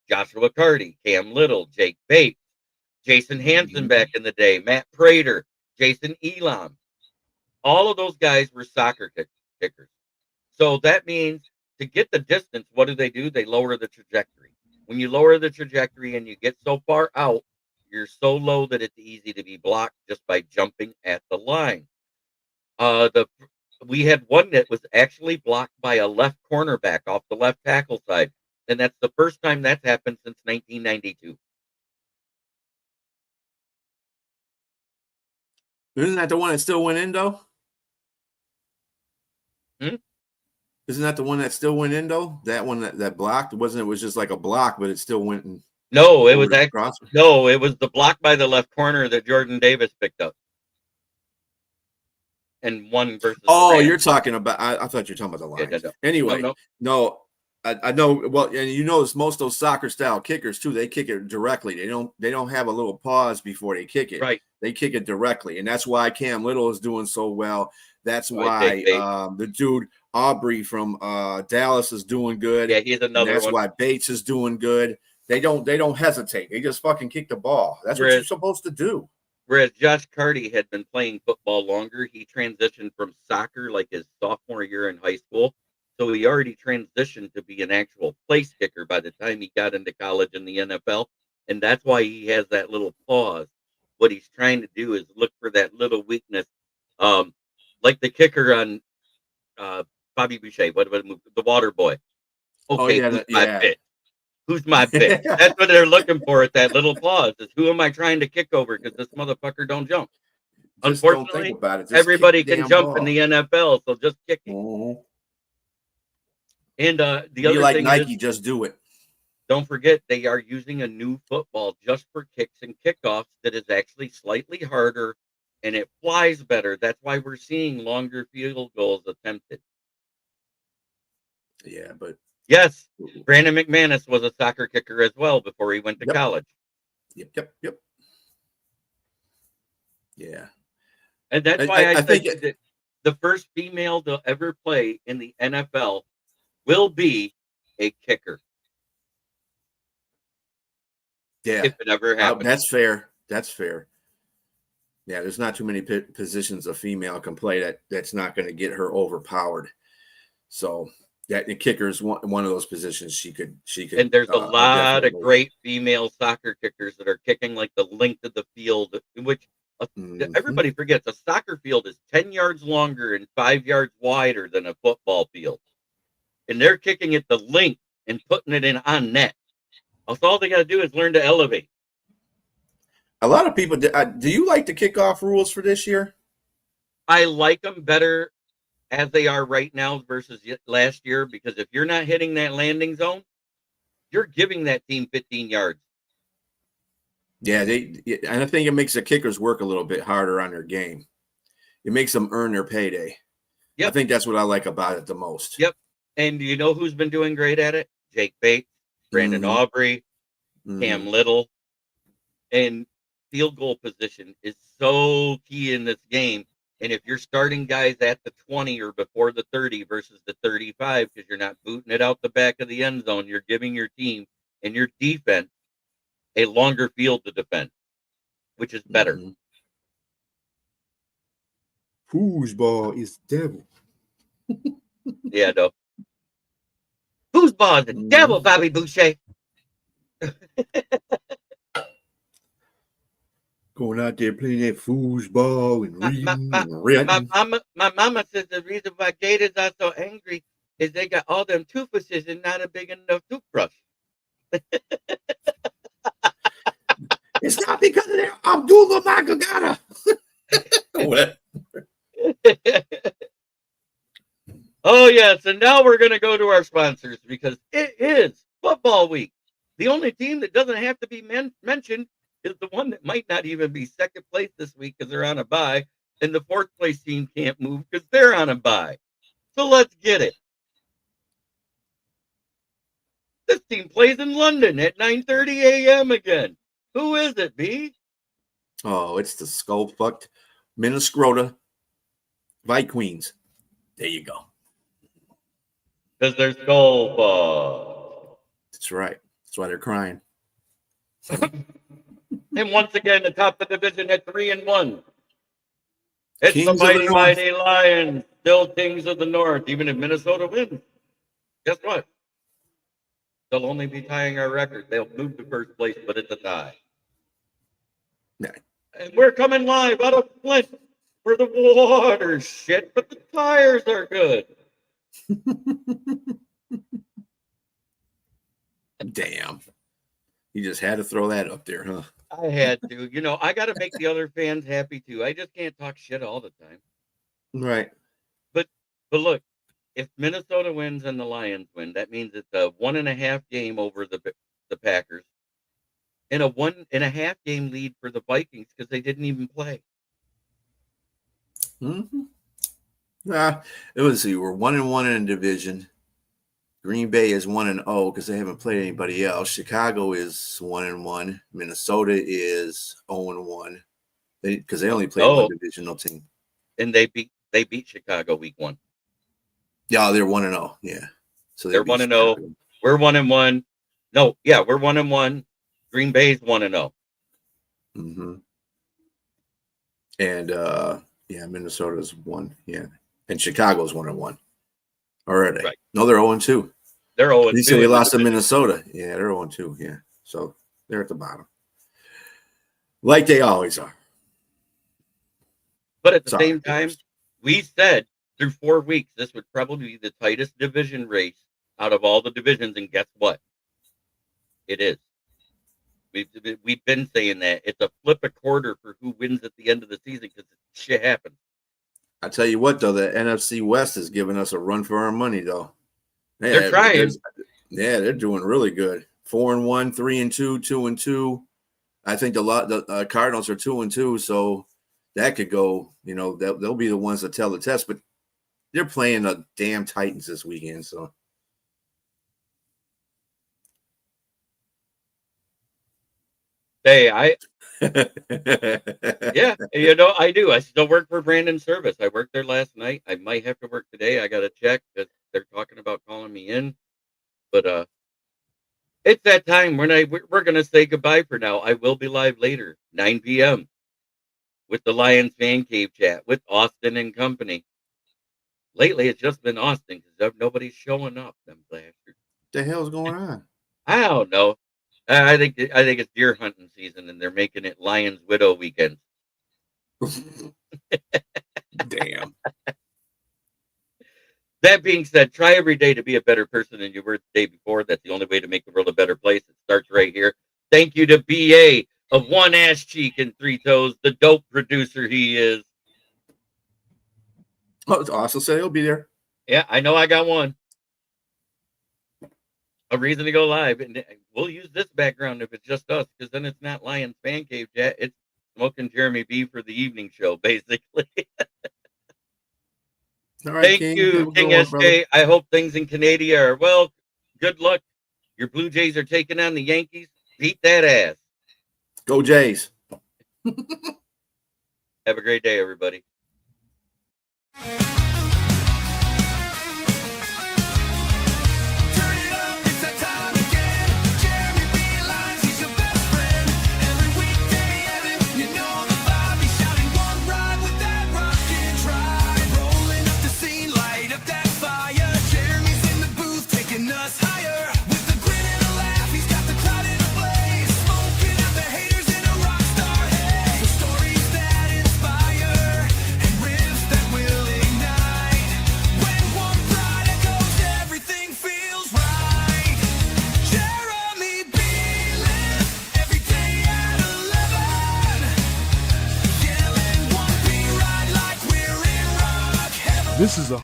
Joshua Carty, Cam Little, Jake Bates, Jason Hansen back in the day, Matt Prater, Jason Elam. All of those guys were soccer kickers. So that means to get the distance, what do? They lower the trajectory. When you lower the trajectory and you get so far out, you're so low that it's easy to be blocked just by jumping at the line. We had one that was actually blocked by a left cornerback off the left tackle side, and that's the first time that's happened since 1992. Isn't that the one that still went in though? Isn't that the one that still went in though? That one that blocked? It was just like a block, but it still went in. No, it was it was the block by the left corner that Jordan Davis picked up. And one versus. Oh, you're talking about. I thought you were talking about the Lions. No. Anyway, no. I know. Well, and you notice most of those soccer style kickers too. They kick it directly. They don't have a little pause before they kick it. Right. They kick it directly, and that's why Cam Little is doing so well. That's why the dude Aubrey from Dallas is doing good. Yeah, he's another. That's why Bates is doing good. They don't hesitate. They just fucking kick the ball. That's what you're supposed to do. Whereas Josh Carty had been playing football longer, he transitioned from soccer like his sophomore year in high school. So he already transitioned to be an actual place kicker by the time he got into college in the NFL. And that's why he has that little pause. What he's trying to do is look for that little weakness. Like the kicker on Bobby Boucher, the water boy. Okay, who's my bitch? That's what they're looking for at that little pause. Is who am I trying to kick over? Because this motherfucker don't jump. Just Unfortunately, don't think about it. Everybody can jump in the NFL, so just kick it. Mm-hmm. And the other like thing Nike, is, just do it. Don't forget they are using a new football just for kicks and kickoffs that is actually slightly harder and it flies better. That's why we're seeing longer field goals attempted. Yeah, but yes, Brandon McManus was a soccer kicker as well before he went to college. Yep. Yeah. And that's why I think that the first female to ever play in the NFL will be a kicker. Yeah, If it ever happens. that's fair. That's fair. Yeah, there's not too many positions a female can play that's not going to get her overpowered. So that the kicker is one of those positions she could. And there's a lot of definitely. great female soccer kickers that are kicking like the length of the field, which everybody forgets. A soccer field is 10 yards longer and 5 yards wider than a football field. And they're kicking it the length and putting it in on net. That's all they got to do is learn to elevate. A lot of people, do you like the kickoff rules for this year? I like them better as they are right now versus last year, because if you're not hitting that landing zone, you're giving that team 15 yards. Yeah, and I think it makes the kickers work a little bit harder on their game. It makes them earn their payday. Yep. I think that's what I like about it the most. Yep. And you know who's been doing great at it? Jake Bates, Brandon Aubrey, Cam Little. And field goal position is so key in this game. And if you're starting guys at the 20 or before the 30 versus the 35, because you're not booting it out the back of the end zone, you're giving your team and your defense a longer field to defend, which is better. Foosball is devil. Yeah, no. Foosball is the devil, Bobby Boucher. Going out there playing that foosball and reading. My mama says the reason why Gators are so angry is they got all them toothbrushes and not a big enough toothbrush. It's not because of their Abdullah Magagata. What? Oh, yes. And now we're going to go to our sponsors because it is football week. The only team that doesn't have to be mentioned is the one that might not even be second place this week because they're on a bye. And the fourth place team can't move because they're on a bye. So let's get it. This team plays in London at 9:30 a.m. again. Who is it, B? Oh, it's the skull-fucked Minnesota Vikings. There you go. Because they're skull-fucked. That's right. That's why they're crying. And once again, atop the division at 3-1. It's Kings the mighty Lions, still kings of the North, even if Minnesota wins. Guess what? They'll only be tying our record. They'll move to first place, but it's a tie. Yeah. And we're coming live out of Flint where the water's shit, but the tires are good. Damn. You just had to throw that up there, huh? I had to. You know, I got to make the other fans happy, too. I just can't talk shit all the time. Right. But look, if Minnesota wins and the Lions win, that means it's a 1.5 game over the Packers and a 1.5 game lead for the Vikings because they didn't even play. Let's see. We're 1-1 in the division. Green Bay is 1-0 because they haven't played anybody else. Chicago is 1-1. Minnesota is 0-1 because they only played one divisional team. And they beat Chicago week 1. Yeah, they're 1-0. Yeah, so they're 1-0. We're 1-1. No, yeah, we're 1-1. Green Bay's 1-0. And Minnesota's 1. Yeah, and Chicago's 1-1. Or are they? Right. No, they're 0-2. They're 0-2. You say they lost to Minnesota. Yeah, they're 0-2. Yeah, so they're at the bottom, like they always are. But at the same time, we said through 4 weeks this would probably be the tightest division race out of all the divisions, and guess what? It is. We've been saying that it's a flip a quarter for who wins at the end of the season because shit happens. I tell you what, though, the NFC West is giving us a run for our money, though. Yeah, they're trying. They're doing really good. 4-1, 3-2, 2-2. I think the Cardinals are 2-2, so that could go. You know, they'll be the ones that tell the test. But they're playing the damn Titans this weekend, so. Hey, yeah, you know, I do. I still work for Brandon Service. I worked there last night. I might have to work today. I got to check because they're talking about calling me in. But it's that time when we're gonna say goodbye for now. I will be live later, 9 p.m. with the Lions Fan Cave chat with Austin and company. Lately, it's just been Austin because nobody's showing up. Them bastards. The hell's going on? I don't know. I think it's deer hunting season, and they're making it Lions Widow weekend. Damn. That being said, try every day to be a better person than you were the day before. That's the only way to make the world a better place. It starts right here. Thank you to BA of one ass cheek and three toes, the dope producer he is. Oh, Austin said he'll be there. Yeah, I know I got one. A reason to go live. And we'll use this background if it's just us, because then it's not Lions Fan Cave chat. It's Smoking Jeremy B for the evening show, basically. All right, Thank you, King SJ. Brother. I hope things in Canada are well. Good luck. Your Blue Jays are taking on the Yankees. Beat that ass. Go Jays. Have a great day, everybody. This is a